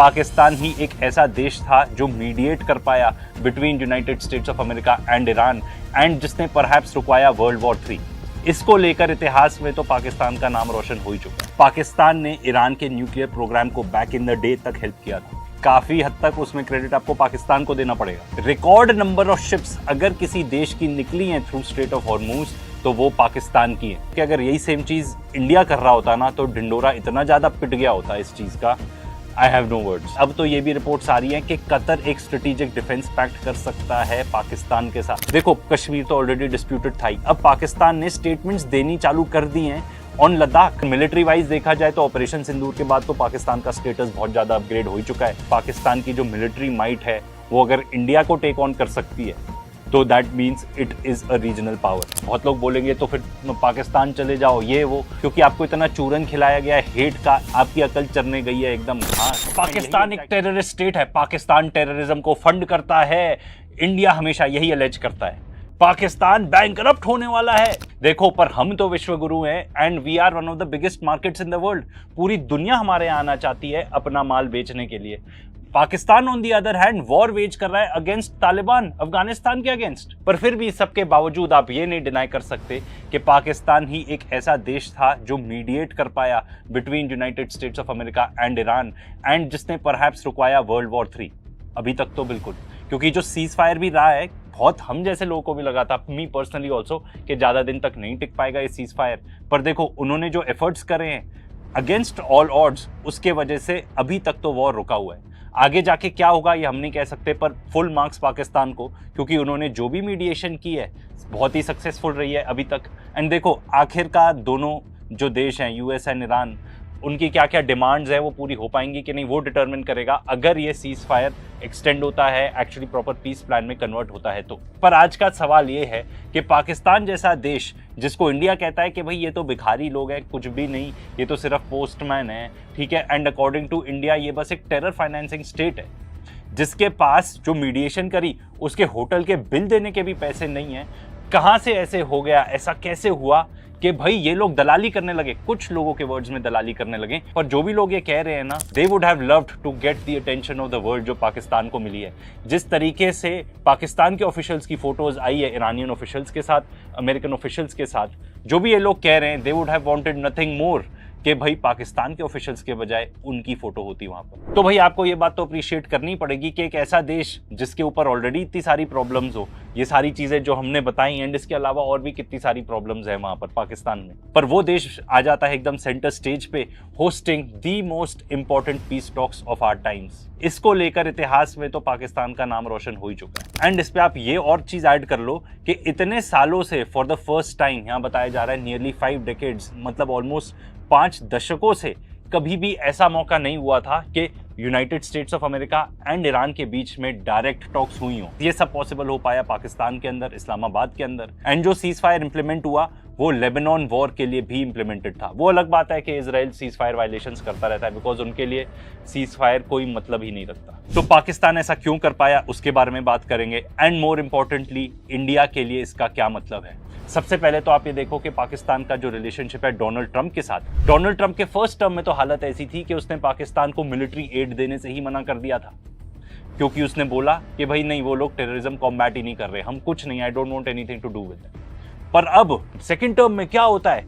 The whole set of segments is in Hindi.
पाकिस्तान ही एक ऐसा देश था जो मीडिएट कर पाया between United States of America and Iran and जिसने परहैप्स रुकवाया वर्ल्ड वॉर 3। इसको लेकर इतिहास में तो पाकिस्तान का नाम रोशन हो ही चुका है। पाकिस्तान ने ईरान के न्यूक्लियर प्रोग्राम को बैक इन द डे तक हेल्प किया था। काफी हद तक उसमें क्रेडिट आपको पाकिस्तान को देना पड़ेगा। रिकॉर्ड नंबर ऑफ शिप्स अगर किसी देश की निकली हैं थ्रू स्ट्रेट ऑफ हॉर्मुज तो वो पाकिस्तान की है। कि अगर यही सेम चीज इंडिया कर रहा होता ना तो ढिंडोरा इतना ज्यादा पिट गया होता इस चीज का। I have no words. अब तो ये भी रिपोर्ट्स आ रही हैं कि कतर एक स्ट्रेटेजिक डिफेंस पैक्ट कर सकता है पाकिस्तान के साथ। देखो, कश्मीर तो ऑलरेडी डिस्प्यूटेड था ही। अब पाकिस्तान ने स्टेटमेंट्स देनी चालू कर दी हैं ऑन लद्दाख। मिलिट्री वाइज देखा जाए तो ऑपरेशन सिंदूर के बाद तो पाकिस्तान का स्टेटस बहुत ज्यादा अपग्रेड हो चुका है। पाकिस्तान की जो मिलिट्री माइट है वो अगर इंडिया को टेक ऑन कर सकती है तो that means it is a regional power. बहुत लोग बोलेंगे तो फिर पाकिस्तान चले जाओ ये वो, क्योंकि आपको इतना चूरन खिलाया गया है हेट का, आपकी अकल चरने गई है एकदम। हाँ, पाकिस्तान एक टेररिस्ट स्टेट है, पाकिस्तान टेररिज्म को फंड करता है, इंडिया हमेशा यही अलेज करता है। पाकिस्तान बैंकरप्ट होने वाला है। देखो, पर हम तो विश्वगुरु हैं and we are one of the biggest markets in the world. पूरी दुनिया हमारे यहाँ आना चाहती है अपना माल बेचने के लिए। Pakistan on the other hand war wage कर रहा है अगेंस्ट तालिबान, अफगानिस्तान के अगेंस्ट। पर फिर भी सबके बावजूद आप ये नहीं डिनाई कर सकते कि पाकिस्तान ही एक ऐसा देश था जो मीडिएट कर पाया between United States of America and Iran and जिसने परहैप्स रुकवाया वर्ल्ड वॉर 3। अभी तक तो बिल्कुल, क्योंकि जो सीज फायर भी रहा है बहुत हम जैसे लोगों को भी लगा था, मी पर्सनली ऑल्सो, कि ज्यादा दिन तक नहीं टिक पाएगा ये सीज फायर। पर देखो, उन्होंने जो एफर्ट्स करे हैं अगेंस्ट ऑल ऑड्स, उसके वजह से अभी तक तो वॉर रुका हुआ है। आगे जाके क्या होगा ये हम नहीं कह सकते, पर फुल मार्क्स पाकिस्तान को, क्योंकि उन्होंने जो भी मीडिएशन की है बहुत ही सक्सेसफुल रही है अभी तक। एंड देखो, आखिरकार दोनों जो देश हैं यूएस एंड ईरान, उनकी क्या क्या डिमांड्स है वो पूरी हो पाएंगी कि नहीं वो डिटरमिन करेगा अगर ये सीज फायर एक्सटेंड होता है, एक्चुअली प्रॉपर पीस प्लान में कन्वर्ट होता है तो। पर आज का सवाल ये है कि पाकिस्तान जैसा देश जिसको इंडिया कहता है कि भाई ये तो भिखारी लोग हैं, कुछ भी नहीं, ये तो सिर्फ पोस्टमैन है, ठीक है, एंड अकॉर्डिंग टू इंडिया ये बस एक टेरर फाइनेंसिंग स्टेट है, जिसके पास जो मीडिएशन करी उसके होटल के बिल देने के भी पैसे नहीं है। कहाँ से ऐसे हो गया, ऐसा कैसे हुआ कि भाई ये लोग दलाली करने लगे? कुछ लोगों के वर्ड्स में दलाली करने लगे, पर जो भी लोग ये कह रहे हैं ना, they would have loved to get the attention of the world जो पाकिस्तान को मिली है। जिस तरीके से पाकिस्तान के ऑफिशियल्स की फोटोज आई है ईरानियन ऑफिशियल्स के साथ, अमेरिकन ऑफिशियल्स के साथ, जो भी ये लोग कह रहे हैं, दे would have wanted nothing more कि भाई पाकिस्तान के ऑफिशियल्स के बजाय उनकी फोटो होती वहां पर। तो भाई आपको ये बात तो अप्रिशिएट करनी पड़ेगी कि एक ऐसा देश जिसके ऊपर ऑलरेडी इतनी सारी प्रॉब्लम्स हो, ये सारी चीजें जो हमने बताई एंड इसके अलावा और भी कितनी सारी प्रॉब्लम्स है वहां पर पाकिस्तान में, पर वो देश आ जाता है एकदम सेंटर स्टेज पे hosting the most important peace talks of our times. इसको लेकर इतिहास में तो पाकिस्तान का नाम रोशन हो ही चुका है। एंड इस पे आप ये और चीज ऐड कर लो कि इतने सालों से फॉर द फर्स्ट टाइम यहाँ बताया जा रहा है नियरली 5 डेकेड्स, मतलब ऑलमोस्ट 5 दशकों से कभी भी ऐसा मौका नहीं हुआ था कि United States of America and Iran के बीच में डायरेक्ट टॉक्स हुई हो। ये सब पॉसिबल हो पाया पाकिस्तान के अंदर, इस्लामाबाद के अंदर। एंड जो सीज फायर इंप्लीमेंट हुआ वो लेबनान वॉर के लिए भी इंप्लीमेंटेड था। वो अलग बात है कि इजराइल सीज फायर वायलेशंस करता रहता है, बिकॉज उनके लिए सीज फायर कोई मतलब ही नहीं रखता। तो पाकिस्तान ऐसा क्यों कर पाया उसके बारे में बात करेंगे, एंड मोर इंपॉर्टेंटली इंडिया के लिए इसका क्या मतलब है। सबसे पहले तो आप ये देखो कि पाकिस्तान का जो रिलेशनशिप है डोनाल्ड ट्रंप के साथ, डोनाल्ड ट्रंप के फर्स्ट टर्म में तो हालत ऐसी थी कि उसने पाकिस्तान को मिलिट्री एड देने से ही मना कर दिया था, क्योंकि उसने बोला कि भाई नहीं, वो लोग टेररिज्म कॉम्बैट ही नहीं कर रहे, हम कुछ नहीं, I don't want anything to do with it. पर अब सेकंड टर्म में क्या होता है,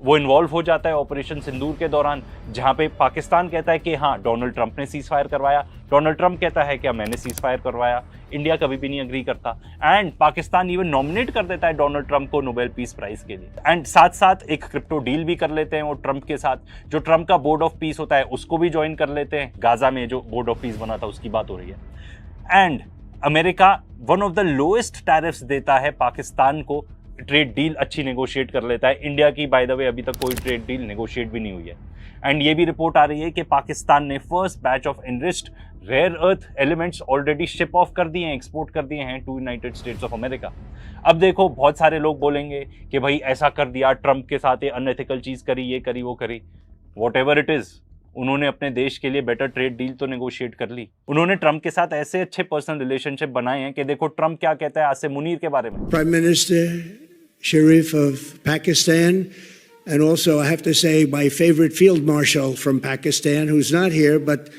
वो इन्वॉल्व हो जाता है ऑपरेशन सिंदूर के दौरान, जहां पे पाकिस्तान कहता है कि हाँ डोनाल्ड ट्रंप ने सीज फायर करवाया, डोनाल्ड ट्रंप कहता है कि मैंने सीज फायर करवाया। इंडिया कभी भी नहीं अग्री करता एंड पाकिस्तान इवन नॉमिनेट कर देता है डोनाल्ड ट्रंप को नोबेल पीस प्राइज के लिए। एंड साथ साथ एक क्रिप्टो डील भी कर लेते हैं वो ट्रंप के साथ, जो ट्रंप का बोर्ड ऑफ पीस होता है उसको भी ज्वाइन कर लेते हैं। गाजा में जो बोर्ड ऑफ पीस बना था उसकी बात हो रही है। And America one of the lowest tariffs देता है पाकिस्तान को, ट्रेड डील अच्छी नेगोशिएट कर लेता है। इंडिया की बाय द वे अभी तक कोई ट्रेड डील नेगोशिएट भी नहीं हुई है। एंड ये भी रिपोर्ट आ रही है कि पाकिस्तान ने first batch of enriched rare earth elements already ship off कर दिए हैं, एक्सपोर्ट कर दिए हैं to United States of America. अब देखो, बहुत सारे लोग बोलेंगे कि भाई ऐसा कर दिया, ट्रंप के साथ ये अनएथिकल चीज करी, ये करी, वो करी, वॉट एवर इट इज, उन्होंने अपने देश के लिए बेटर ट्रेड डील तो नेगोशिएट कर ली। उन्होंने ट्रंप के साथ ऐसे अच्छे पर्सनल रिलेशनशिप बनाए हैं कि देखो ट्रंप क्या कहता है आसिम मुनीर के बारे में। Prime minister Sharif of Pakistan, and also I have to say my favorite field marshal from Pakistan, who's not here, but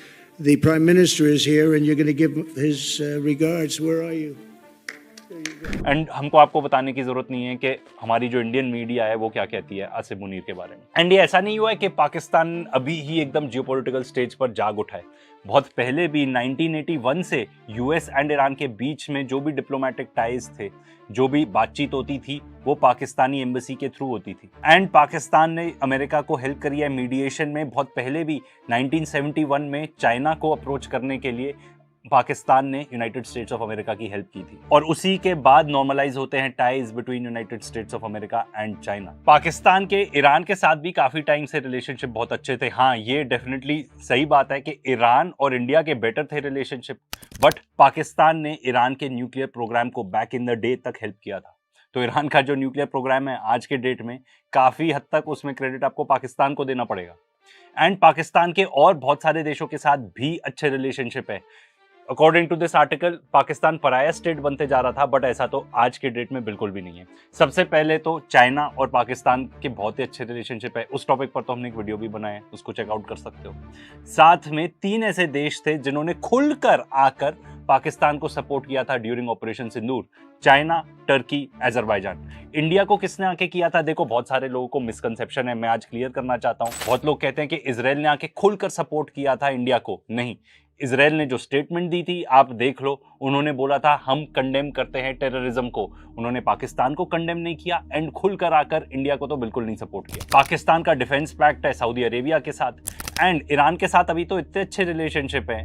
The Prime Minister is here, and you're going to give his regards. Where are you? And हमको आपको बताने की जरूरत नहीं है कि हमारी जो इंडियन मीडिया है वो क्या कहती है आसिफ मुनीर के बारे में। एंड ये ऐसा नहीं हुआ है कि पाकिस्तान अभी ही एकदम जियोपॉलिटिकल स्टेज पर जाग उठा है। बहुत पहले भी 1981 से यूएस एंड ईरान के बीच में जो भी डिप्लोमेटिक टाइज थे, जो भी बातचीत होती थी, वो पाकिस्तानी एम्बेसी के थ्रू होती थी। एंड पाकिस्तान ने अमेरिका को हेल्प करी है मीडिएशन में। बहुत पहले भी 1971 में चाइना को अप्रोच करने के लिए पाकिस्तान ने यूनाइटेड स्टेट्स ऑफ अमेरिका की हेल्प की थी, और उसी के बाद नॉर्मलाइज होते हैं ties between United States of America and China. Pakistan के ईरान के साथ भी काफी टाइम से रिलेशनशिप बहुत अच्छे थे। हाँ, ये डेफिनेटली सही बात है कि ईरान और इंडिया के बेटर थे रिलेशनशिप, बट पाकिस्तान ने ईरान के न्यूक्लियर प्रोग्राम को बैक इन द डे तक हेल्प किया था। तो ईरान का जो न्यूक्लियर प्रोग्राम है आज के डेट में, काफी हद तक उसमें क्रेडिट आपको पाकिस्तान को देना पड़ेगा। एंड पाकिस्तान के और बहुत सारे देशों के साथ भी अच्छे रिलेशनशिप है। According to this article Pakistan pariah state बनते जा रहा था, बट ऐसा तो आज के डेट में बिल्कुल भी नहीं है। सबसे पहले तो चाइना और पाकिस्तान के बहुत ही अच्छे रिलेशनशिप है। उस टॉपिक पर तो हमने एक वीडियो भी बनाया है, उसको चेकआउट कर सकते हो। साथ में 3 ऐसे देश थे जिन्होंने खुलकर आकर पाकिस्तान को सपोर्ट किया था ड्यूरिंग ऑपरेशन सिंदूर: चाइना, टर्की, अजरबैजान। इंडिया को किसने आके किया था? देखो, बहुत सारे लोगों को मिसकंसेप्शन है, मैं आज क्लियर करना चाहता हूँ। बहुत लोग कहते हैं कि इजराइल ने आके खुलकर सपोर्ट किया था इंडिया को। नहीं, इजराइल ने जो स्टेटमेंट दी थी आप देख लो, उन्होंने बोला था हम कंडेम करते हैं टेररिज्म को। उन्होंने पाकिस्तान को कंडेम नहीं किया एंड खुलकर आकर इंडिया को तो बिल्कुल नहीं सपोर्ट किया। पाकिस्तान का डिफेंस पैक्ट है सऊदी अरेबिया के साथ, एंड ईरान के साथ अभी तो इतने अच्छे रिलेशनशिप है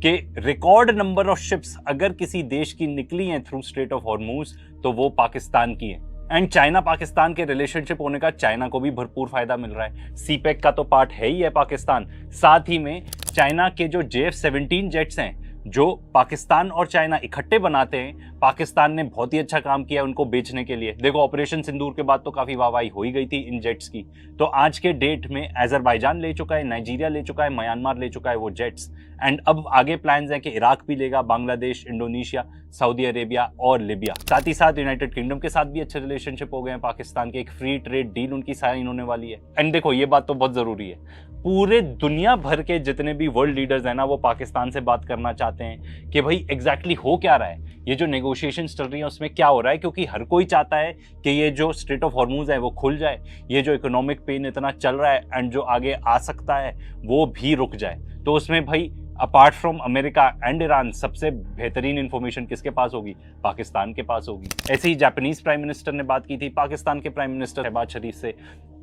कि रिकॉर्ड नंबर ऑफ शिप्स अगर किसी देश की निकली हैं थ्रू स्ट्रेट ऑफ हॉर्मूज तो वो पाकिस्तान की है। एंड चाइना पाकिस्तान के रिलेशनशिप होने का चाइना को भी भरपूर फायदा मिल रहा है। सीपेक का तो पार्ट है ही है पाकिस्तान। साथ ही में चाइना के जो JF-17 जेट्स हैं जो पाकिस्तान और चाइना इकट्ठे बनाते हैं, पाकिस्तान ने बहुत ही अच्छा काम किया उनको बेचने के लिए। देखो, ऑपरेशन सिंदूर के बाद तो काफी वाहवाही हो ही गई थी इन जेट्स की। तो आज के डेट में अजरबैजान ले चुका है, नाइजीरिया ले चुका है, म्यांमार ले चुका है वो जेट्स। एंड अब आगे प्लान्स हैं कि इराक भी लेगा, बांग्लादेश, इंडोनेशिया, सऊदी अरेबिया और लिबिया। साथ ही साथ यूनाइटेड किंगडम के साथ भी अच्छे रिलेशनशिप हो गए हैं पाकिस्तान के। एक फ्री ट्रेड डील उनकी साइन होने वाली है। एंड देखो, ये बात तो बहुत जरूरी है, पूरे दुनिया भर के जितने भी वर्ल्ड लीडर्स हैं ना, वो पाकिस्तान से बात करना चाहते हैं कि भाई एग्जैक्टली हो क्या रहा है, ये जो नेगोशिएशंस चल रही हैं उसमें क्या हो रहा है। क्योंकि हर कोई चाहता है कि ये जो स्ट्रेट ऑफ हॉर्मूज है वो खुल जाए, ये जो इकोनॉमिक पेन इतना चल रहा है एंड जो आगे आ सकता है वो भी रुक जाए। तो उसमें भाई apart from America and Iran सबसे बेहतरीन इंफॉर्मेशन किसके पास होगी? पाकिस्तान के पास होगी। ऐसे ही जापानीज प्राइम मिनिस्टर ने बात की थी पाकिस्तान के प्राइम मिनिस्टर शहबाज शरीफ से।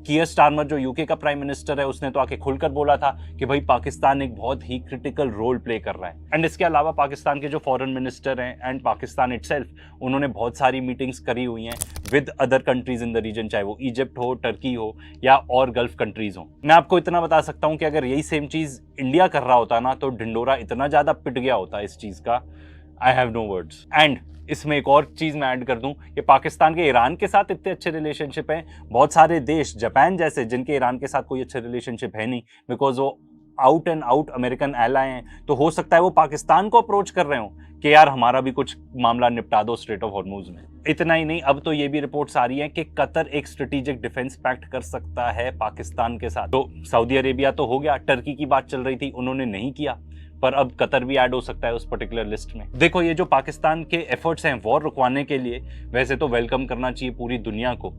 कीयर स्टारमर जो यूके का प्राइम मिनिस्टर है, उसने तो आके खुलकर बोला था कि भाई पाकिस्तान एक बहुत ही क्रिटिकल रोल प्ले कर रहा है। एंड इसके अलावा पाकिस्तान के जो फॉरेन मिनिस्टर हैं एंड पाकिस्तान इटसेल्फ, उन्होंने बहुत सारी मीटिंग्स करी हुई हैं with other countries in the region, चाहे वो इजिप्ट हो, टर्की हो या और गल्फ कंट्रीज हो। मैं आपको इतना बता सकता हूं कि अगर यही सेम चीज इंडिया कर रहा होता ना, तो ढिंडोरा इतना ज्यादा पिट गया होता इस चीज का, I have no words. And इसमें एक और चीज मैं ऐड कर दूं कि पाकिस्तान के ईरान के साथ इतने अच्छे रिलेशनशिप हैं। बहुत सारे देश, जापान जैसे, जिनके ईरान के साथ कोई अच्छे रिलेशनशिप है नहीं, बिकॉज वो out and out American ally हैं। तो हो सकता है वो पाकिस्तान को अप्रोच कर रहे हो कि यार हमारा भी कुछ मामला निपटा दो स्ट्रेट ऑफ हॉर्मूज में। इतना ही नहीं, अब तो ये भी रिपोर्ट्स आ रही हैं कि कतर एक स्ट्रेटेजिक डिफेंस पैक्ट कर सकता है पाकिस्तान के साथ। तो सऊदी अरेबिया तो हो गया, टर्की की बात चल रही थी, उन्होंने नहीं किया, पर अब कतर भी ऐड हो सकता है उस पर्टिकुलर लिस्ट में। देखो, ये जो पाकिस्तान के एफर्ट्स हैं वॉर रुकवाने के लिए, वैसे तो वेलकम करना चाहिए पूरी दुनिया को,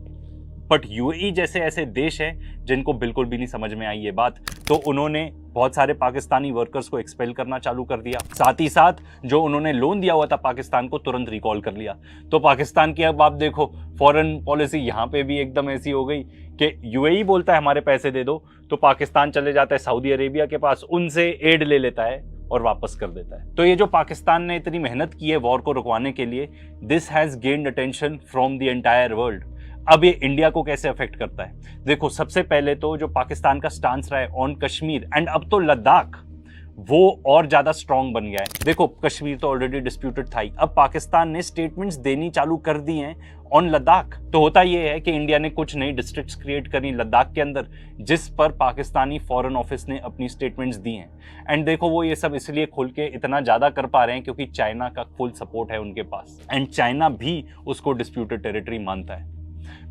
बट यूएई जैसे ऐसे देश हैं जिनको बिल्कुल भी नहीं समझ में आई ये बात, तो उन्होंने बहुत सारे पाकिस्तानी वर्कर्स को एक्सपेल करना चालू कर दिया। साथ ही साथ जो उन्होंने लोन दिया हुआ था पाकिस्तान को, तुरंत रिकॉल कर लिया। तो पाकिस्तान की अब आप देखो फॉरेन पॉलिसी यहाँ पे भी एकदम ऐसी हो गई कि यूएई बोलता है हमारे पैसे दे दो, तो पाकिस्तान चले जाता है सऊदी अरेबिया के पास, उनसे एड ले लेता है और वापस कर देता है। तो ये जो पाकिस्तान ने इतनी मेहनत की है वॉर को रुकवाने के लिए, this has gained attention from the entire world. अब ये इंडिया को कैसे अफेक्ट करता है? देखो, सबसे पहले तो जो पाकिस्तान का स्टांस रहा है ऑन कश्मीर एंड अब तो लद्दाख, वो और ज्यादा स्ट्रांग बन गया है। देखो, कश्मीर तो ऑलरेडी डिस्प्यूटेड था ही, अब पाकिस्तान ने स्टेटमेंट्स देनी चालू कर दी हैं ऑन लद्दाख। तो होता यह है कि इंडिया ने कुछ नई डिस्ट्रिक्ट्स क्रिएट करी लद्दाख के अंदर, जिस पर पाकिस्तानी फॉरेन ऑफिस ने अपनी स्टेटमेंट्स दी हैं। एंड देखो, वो ये सब इसलिए खुल के इतना ज्यादा कर पा रहे हैं क्योंकि चाइना का फुल सपोर्ट है उनके पास, एंड चाइना भी उसको डिस्प्यूटेड टेरिटरी मानता है।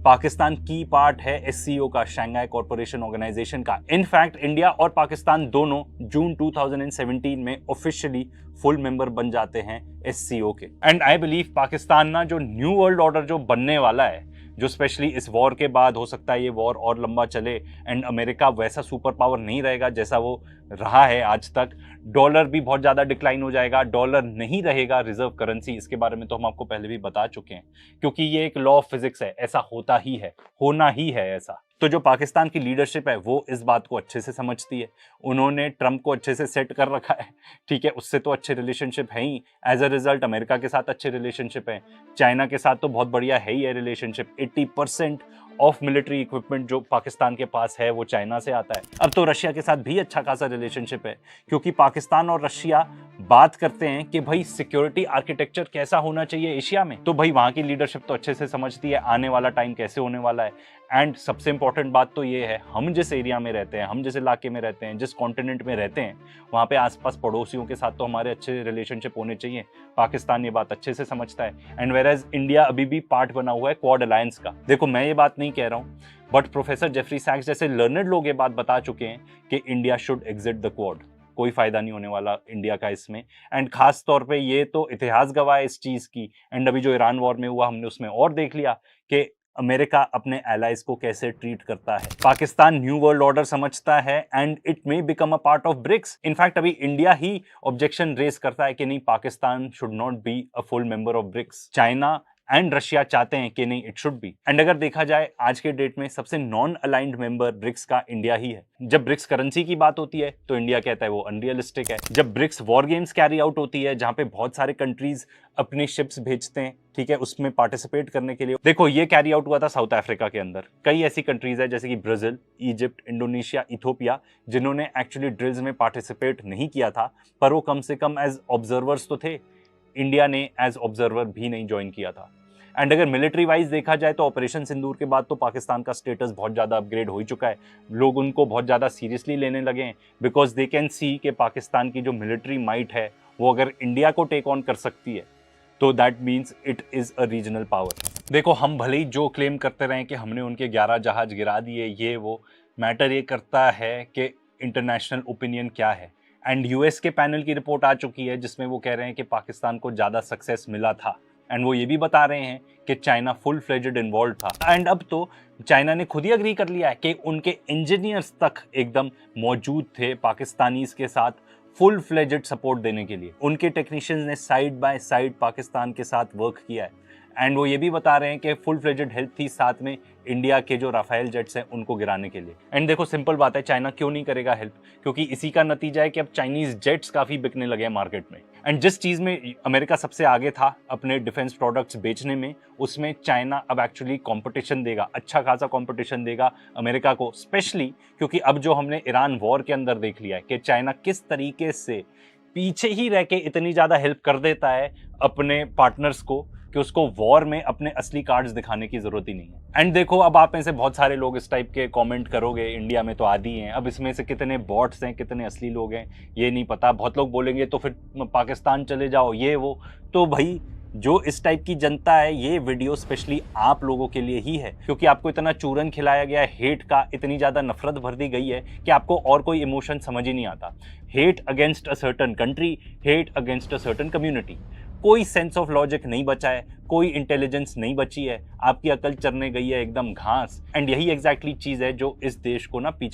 पाकिस्तान की पार्ट है एससीओ का, शंघाई कॉरपोरेशन ऑर्गेनाइजेशन का। इनफैक्ट इंडिया और पाकिस्तान दोनों जून 2017 में ऑफिशियली फुल मेंबर बन जाते हैं एससीओ के। एंड आई बिलीव पाकिस्तान ना जो न्यू वर्ल्ड ऑर्डर जो बनने वाला है, जो स्पेशली इस वॉर के बाद, हो सकता है ये वॉर और लंबा चले एंड अमेरिका वैसा सुपर पावर नहीं रहेगा जैसा वो रहा है आज तक। डॉलर भी बहुत ज़्यादा डिक्लाइन हो जाएगा, डॉलर नहीं रहेगा रिजर्व करेंसी। इसके बारे में तो हम आपको पहले भी बता चुके हैं, क्योंकि ये एक लॉ ऑफ फिजिक्स है, ऐसा होता ही है, होना ही है ऐसा। तो जो पाकिस्तान की लीडरशिप है वो इस बात को अच्छे से समझती है। उन्होंने ट्रंप को अच्छे से सेट कर रखा है, ठीक है, उससे तो अच्छे रिलेशनशिप है ही। एज अ रिजल्ट अमेरिका के साथ अच्छे रिलेशनशिप है, चाइना के साथ तो बहुत बढ़िया है ही है रिलेशनशिप। 80% ऑफ मिलिट्री इक्विपमेंट जो पाकिस्तान के पास है वो चाइना से आता है। अब तो रशिया के साथ भी अच्छा खासा रिलेशनशिप है, क्योंकि पाकिस्तान और रशिया बात करते हैं कि भाई सिक्योरिटी आर्किटेक्चर कैसा होना चाहिए एशिया में। तो भाई वहां की लीडरशिप तो अच्छे से समझती है आने वाला टाइम कैसे होने वाला है। एंड सबसे इंपॉर्टेंट बात तो ये है, हम जिस एरिया में रहते हैं, हम जिस इलाके में रहते हैं, जिस कॉन्टिनेंट में रहते हैं, वहाँ पे आसपास पड़ोसियों के साथ तो हमारे अच्छे रिलेशनशिप होने चाहिए। पाकिस्तान ये बात अच्छे से समझता है। एंड वेराज इंडिया अभी भी पार्ट बना हुआ है क्वाड अलायंस का। देखो मैं ये बात नहीं कह रहा हूँ, बट प्रोफेसर जेफरी सैक्स जैसे लर्नर्ड लोग ये बात बता चुके हैं कि India should exit the quad. कोई फायदा नहीं होने वाला इंडिया का इसमें। एंड खास तौर पे ये तो इतिहास गवाह है इस चीज की। एंड अभी जो ईरान वॉर में हुआ हमने उसमें और देख लिया कि अमेरिका अपने एलाइज को कैसे ट्रीट करता है। पाकिस्तान न्यू वर्ल्ड ऑर्डर समझता है and it may become a part of BRICS. In fact अभी इंडिया ही ऑब्जेक्शन रेज करता है कि नहीं, Pakistan should not be a full member of BRICS. China and Russia चाहते हैं कि नहीं, इट शुड बी। एंड अगर देखा जाए आज के डेट में सबसे नॉन अलाइंड मेंबर ब्रिक्स का इंडिया ही है। जब ब्रिक्स करेंसी की बात होती है तो इंडिया कहता है वो अनरियलिस्टिक है। जब BRICS war games carry out होती है जहां पे बहुत सारे कंट्रीज अपनी शिप्स भेजते हैं, ठीक है, उसमें पार्टिसिपेट करने के लिए, देखो ये कैरी आउट हुआ था साउथ अफ्रीका के अंदर। कई ऐसी कंट्रीज है जैसे कि ब्राजील, इजिप्ट, इंडोनेशिया, इथोपिया, जिन्होंने एक्चुअली ड्रिल्स में पार्टिसिपेट नहीं किया था, पर वो कम से कम एज ऑब्जर्वर्स तो थे। इंडिया ने एज ऑब्जर्वर भी नहीं ज्वाइन किया था। एंड अगर मिलिट्री वाइज देखा जाए तो ऑपरेशन सिंदूर के बाद तो पाकिस्तान का स्टेटस बहुत ज़्यादा अपग्रेड हो ही चुका है। लोग उनको बहुत ज़्यादा सीरियसली लेने लगे हैं, बिकॉज दे कैन सी कि पाकिस्तान की जो मिलिट्री माइट है वो अगर इंडिया को टेक ऑन कर सकती है तो that means it is a regional power. देखो हम भले ही जो क्लेम करते रहें कि हमने उनके 11 जहाज गिरा दिए, ये वो, मैटर ये करता है कि इंटरनेशनल ओपिनियन क्या है। एंड यूएस के पैनल की रिपोर्ट आ चुकी है जिसमें वो कह रहे हैं कि पाकिस्तान को ज़्यादा सक्सेस मिला था। एंड वो ये भी बता रहे हैं कि चाइना फुल फ्लेजेड इन्वॉल्व था। एंड अब तो चाइना ने खुद ही अग्री कर लिया है कि उनके इंजीनियर्स तक एकदम मौजूद थे पाकिस्तानीज के साथ फुल फ्लेजेड सपोर्ट देने के लिए। उनके टेक्नीशियंस ने साइड बाय साइड पाकिस्तान के साथ वर्क किया है। एंड वो ये भी बता रहे हैं कि फुल फ्लेजेड हेल्प थी साथ में इंडिया के जो राफेल जेट्स हैं उनको गिराने के लिए। एंड देखो सिंपल बात है, चाइना क्यों नहीं करेगा हेल्प, क्योंकि इसी का नतीजा है कि अब चाइनीज जेट्स काफ़ी बिकने लगे हैं मार्केट में। एंड जिस चीज़ में अमेरिका सबसे आगे था अपने डिफेंस प्रोडक्ट्स बेचने में, उसमें चाइना अब एक्चुअली कंपटीशन देगा, अच्छा खासा कंपटीशन देगा अमेरिका को, स्पेशली क्योंकि अब जो हमने ईरान वॉर के अंदर देख लिया है कि चाइना किस तरीके से पीछे ही रह के इतनी ज़्यादा हेल्प कर देता है अपने पार्टनर्स को कि उसको वॉर में अपने असली कार्ड्स दिखाने की जरूरत ही नहीं है। एंड देखो अब आप में से बहुत सारे लोग इस टाइप के कमेंट करोगे, इंडिया में तो आदि हैं, अब इसमें से कितने बॉट्स हैं कितने असली लोग हैं ये नहीं पता। बहुत लोग बोलेंगे तो फिर पाकिस्तान चले जाओ ये वो। तो भाई जो इस टाइप की जनता है, ये वीडियो स्पेशली आप लोगों के लिए ही है, क्योंकि आपको इतना चूरन खिलाया गया है, हेट का इतनी ज़्यादा नफरत भर दी गई है कि आपको और कोई इमोशन समझ ही नहीं आता। Hate against a certain country, hate against a certain community, कोई सेंस ऑफ लॉजिक नहीं बचा है, कोई इंटेलिजेंस नहीं बची है, आपकी अकल चरने गई है एकदम घास। एंड यही एग्जैक्टली चीज़ है जो इस देश को ना पीछे